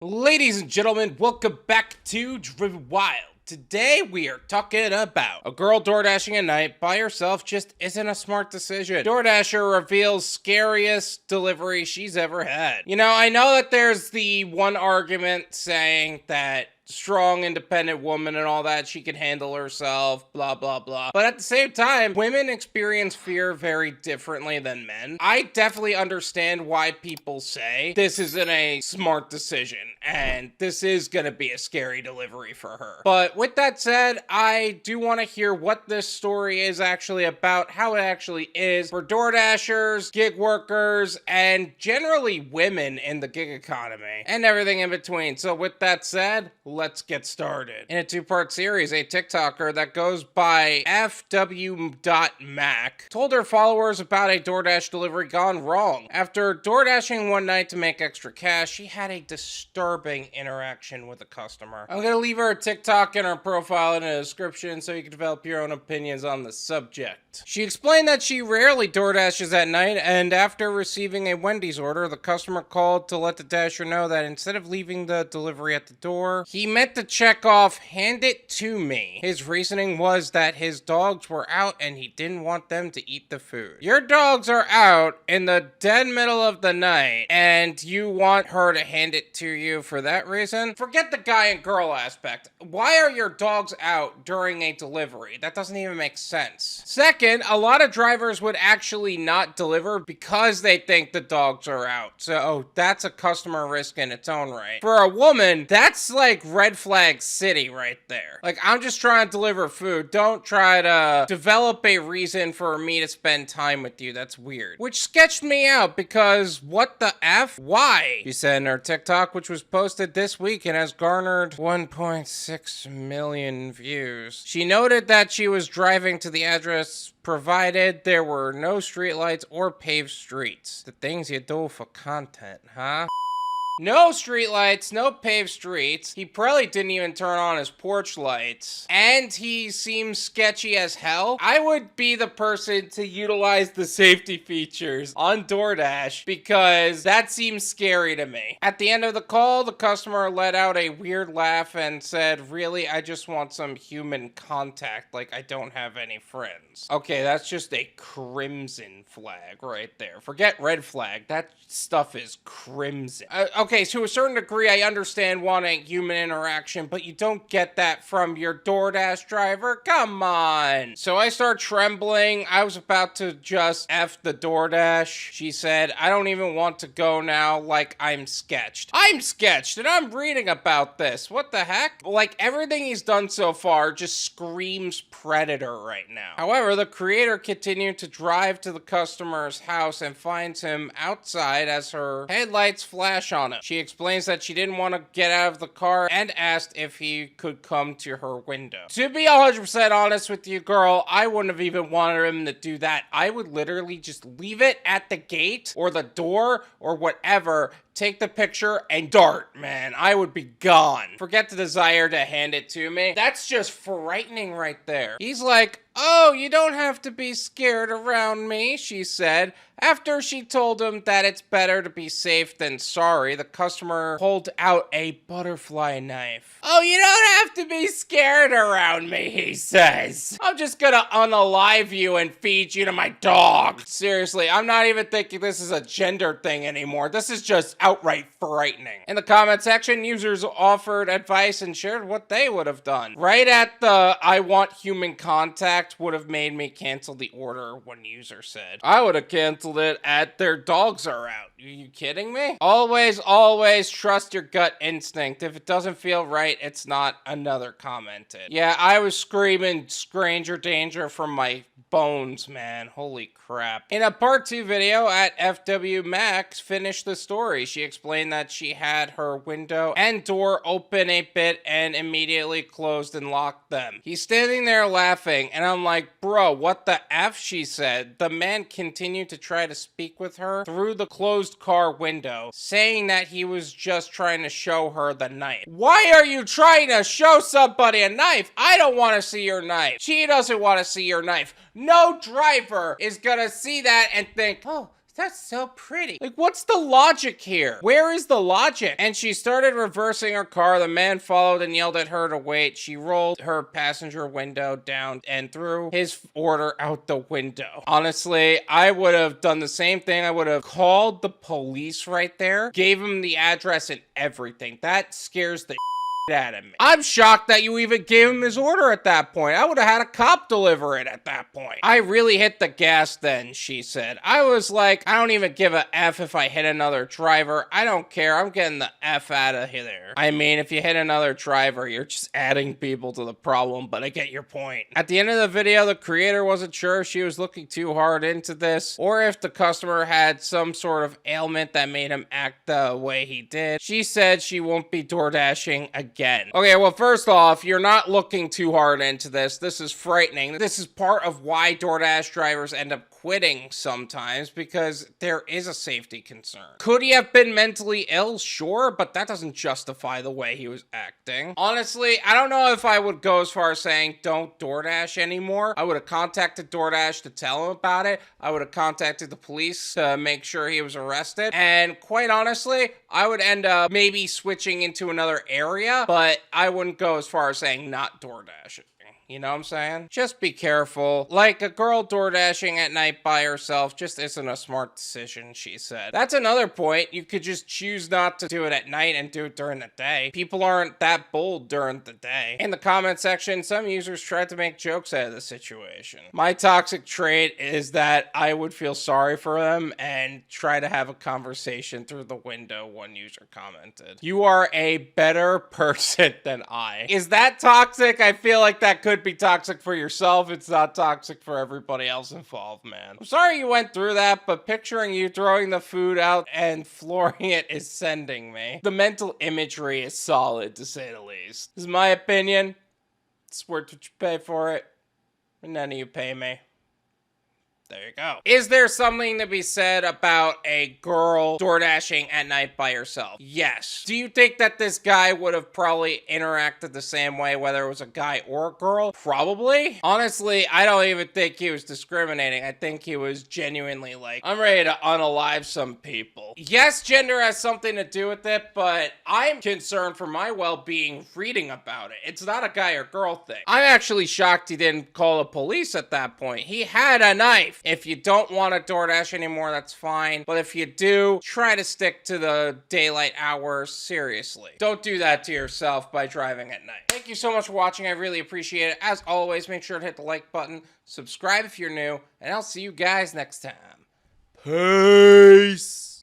Ladies and gentlemen, welcome back to Driven Wild. Today we are talking about a girl door dashing at night by herself just isn't a smart decision. DoorDasher reveals scariest delivery she's ever had. You know, I know that there's the one argument saying that strong, independent woman and all that, she can handle herself, blah, blah, blah. But at the same time, women experience fear very differently than men. I definitely understand why people say this isn't a smart decision and this is gonna be a scary delivery for her. But with that said, I do want to hear what this story is actually about, how it actually is for door dashers, gig workers, and generally women in the gig economy and everything in between. So with that said, let's get started. In a two-part series, a TikToker that goes by Fw.mackkk told her followers about a DoorDash delivery gone wrong. After DoorDashing one night to make extra cash, she had a disturbing interaction with a customer. I'm gonna leave her a TikTok and her profile in the description so you can develop your own opinions on the subject. She explained that she rarely DoorDashes at night, and after receiving a Wendy's order, the customer called to let the dasher know that instead of leaving the delivery at the door, he meant to check off, "Hand it to me." His reasoning was that his dogs were out and he didn't want them to eat the food. Your dogs are out in the dead middle of the night and you want her to hand it to you for that reason? Forget the guy and girl aspect. Why are your dogs out during a delivery? That doesn't even make sense. Second, a lot of drivers would actually not deliver because they think the dogs are out. So that's a customer risk in its own right. For a woman, that's like red flag city right there. Like, I'm just trying to deliver food. Don't try to develop a reason for me to spend time with you. That's weird. Which sketched me out because what the F? Why? She said in her TikTok, which was posted this week and has garnered 1.6 million views. She noted that she was driving to the address provided there were no streetlights or paved streets. The things you do for content, huh? No streetlights, no paved streets. He probably didn't even turn on his porch lights. And he seems sketchy as hell. I would be the person to utilize the safety features on DoorDash because that seems scary to me. At the end of the call, the customer let out a weird laugh and said, "Really, I just want some human contact. Like, I don't have any friends." Okay, that's just a crimson flag right there. Forget red flag. That stuff is crimson. Okay, to a certain degree, I understand wanting human interaction, but you don't get that from your DoorDash driver. Come on. So I start trembling. I was about to just F the DoorDash. She said, "I don't even want to go now, like I'm sketched." I'm sketched, and I'm reading about this. What the heck? Like, everything he's done so far just screams predator right now. However, the creator continued to drive to the customer's house and finds him outside as her headlights flash on him. She explains that she didn't want to get out of the car and asked if he could come to her window. To be 100% honest with you, girl, I wouldn't have even wanted him to do that. I would literally just leave it at the gate or the door or whatever, take the picture and dart, man. I would be gone. Forget the desire to hand it to me. That's just frightening right there. He's like, "Oh, you don't have to be scared around me," she said. After she told him that it's better to be safe than sorry, the customer pulled out a butterfly knife. "Oh, you don't have to be scared around me," he says. "I'm just gonna unalive you and feed you to my dog." Seriously, I'm not even thinking this is a gender thing anymore. This is just outright frightening. In the comment section, users offered advice and shared what they would have done. Right at the "I want human contact" would have made me cancel the order, one user said. I would have canceled it at "their dogs are out." Are you kidding me? Always trust your gut instinct. If it doesn't feel right, it's not. Another commented. Yeah, I was screaming stranger danger from my bones, man. Holy crap. In a part 2 video at FW.mackkk finished the story. She explained that she had her window and door open a bit and immediately closed and locked them. He's standing there laughing and I'm like, "Bro, what the F?" she said. The man continued to try to speak with her through the closed car window, saying that he was just trying to show her the knife. Why are you trying to show somebody a knife? I don't want to see your knife. She doesn't want to see your knife. No driver is gonna see that and think, "Oh, That's so pretty. Like, what's the logic here? Where is the logic? And she started reversing her car. The man followed and yelled at her to wait. She rolled her passenger window down and threw his order out the window. Honestly, I would have done the same thing. I would have called the police right there, gave him the address and everything. That scares the out of me. I'm shocked that you even gave him his order at that point. I would have had a cop deliver it at that point. I really hit the gas then, she said. I was like, I don't even give a F if I hit another driver. I don't care. I'm getting the F out of here. I mean, if you hit another driver, you're just adding people to the problem, but I get your point. At the end of the video, the creator wasn't sure if she was looking too hard into this or if the customer had some sort of ailment that made him act the way he did. She said she won't be DoorDashing again. Okay, well, first off, you're not looking too hard into this. This is frightening. This is part of why DoorDash drivers end up quitting sometimes, because there is a safety concern. Could he have been mentally ill? Sure, but that doesn't justify the way he was acting. Honestly, I don't know if I would go as far as saying don't DoorDash anymore. I would have contacted DoorDash to tell him about it. I would have contacted the police to make sure he was arrested. And quite honestly, I would end up maybe switching into another area, but I wouldn't go as far as saying not DoorDash. You know what I'm saying? Just be careful. Like, a girl DoorDashing at night by herself just isn't a smart decision, she said. That's another point. You could just choose not to do it at night and do it during the day. People aren't that bold during the day. In the comment section, some users tried to make jokes out of the situation. My toxic trait is that I would feel sorry for them and try to have a conversation through the window, one user commented. You are a better person than I. Is that toxic? I feel like that could be toxic for yourself. It's not toxic for everybody else involved, man. I'm sorry you went through that, but picturing you throwing the food out and flooring it is sending me. The mental imagery is solid, to say the least. This is my opinion. It's worth what you pay for it. And none of you pay me. There you go. Is there something to be said about a girl DoorDashing at night by herself? Yes. Do you think that this guy would have probably interacted the same way, whether it was a guy or a girl? Probably. Honestly, I don't even think he was discriminating. I think he was genuinely like, I'm ready to unalive some people. Yes, gender has something to do with it, but I'm concerned for my well-being reading about it. It's not a guy or girl thing. I'm actually shocked he didn't call the police at that point. He had a knife. If you don't want to DoorDash anymore, that's fine. But if you do, try to stick to the daylight hours. Seriously. Don't do that to yourself by driving at night. Thank you so much for watching. I really appreciate it. As always, make sure to hit the like button, subscribe if you're new, and I'll see you guys next time. Peace.